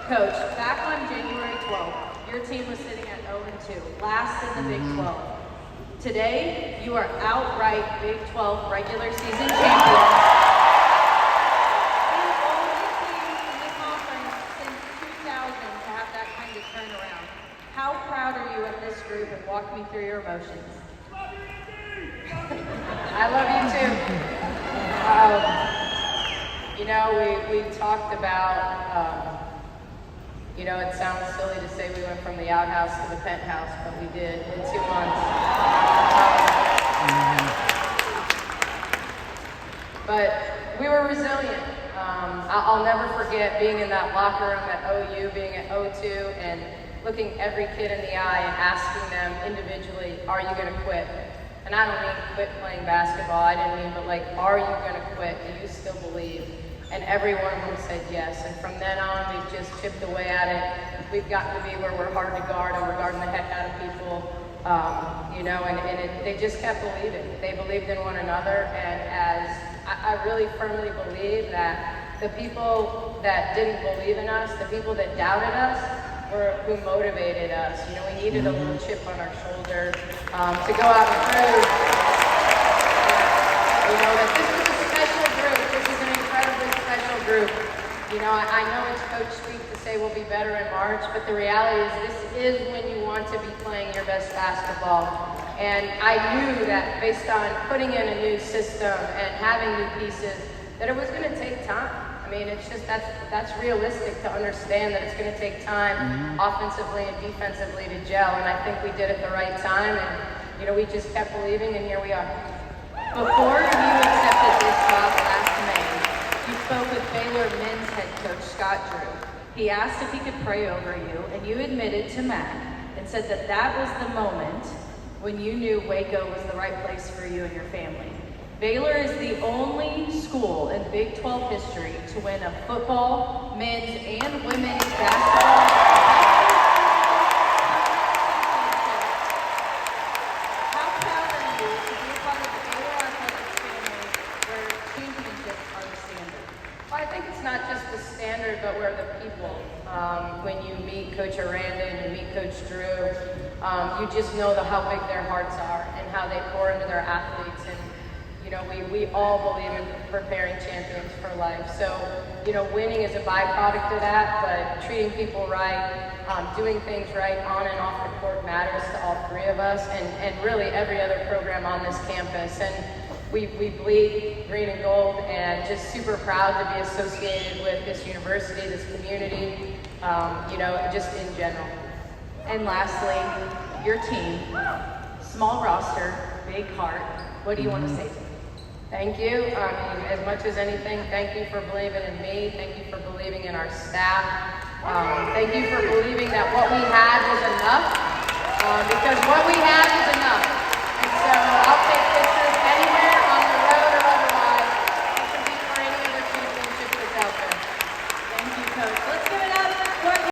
Coach, back on January 12th, your team was sitting at 0-2, last in the Big 12. Today, you are outright Big 12 regular season champions. The only team in the conference since 2000 to have that kind of turnaround. How proud are you of this group, and walk me through your emotions? I love you too. We talked about, it sounds silly to say we went from the outhouse to the penthouse, but we did in 2 months. But we were resilient. I'll never forget being in that locker room at OU, being at O2, and looking every kid in the eye and asking them individually, are you going to quit? And I don't mean quit playing basketball, I didn't mean, but like, are you going to quit? Do you still believe? And every one of them said yes. And from then on, we've just chipped away at it. We've gotten to be where we're hard to guard, and we're guarding the heck out of people. They just kept believing. They believed in one another, and as I really firmly believe that the people that didn't believe in us, the people that doubted us, were who motivated us. We needed a little chip on our shoulder to go out and prove that this is a special group. This is an incredibly special group. I know it's coach speak to say we'll be better in March, but the reality is this is when you want to be playing your best basketball. And I knew that based on putting in a new system and having new pieces, that it was going to take time. I mean, it's just that's realistic to understand that it's going to take time offensively and defensively to gel, and I think we did it the right time, and we just kept believing, and here we are. Before you accepted this job last May, you spoke with Baylor men's head coach Scott Drew. He asked if he could pray over you, and you admitted to Matt and said that was the moment when you knew Waco was the right place for you and your family. Baylor is the only school in Big 12 history to win a football, men's, and women's basketball. How proud are you to be a part of the Baylor athletics family where championships are the standard? Well, I think it's not just the standard, but we're the people. When you meet Coach Aranda and you meet Coach Drew, you just know how big their hearts are and how they pour into their athletes. And we all believe in preparing champions for life. So, winning is a byproduct of that, but treating people right, doing things right on and off the court matters to all three of us, and really every other program on this campus. And we bleed green and gold, and just super proud to be associated with this university, this community, just in general. And lastly, your team, small roster, big heart. What do you want to say to them? Thank you. As much as anything, thank you for believing in me. Thank you for believing in our staff. Thank you for believing that what we had was enough, because what we had is enough. And so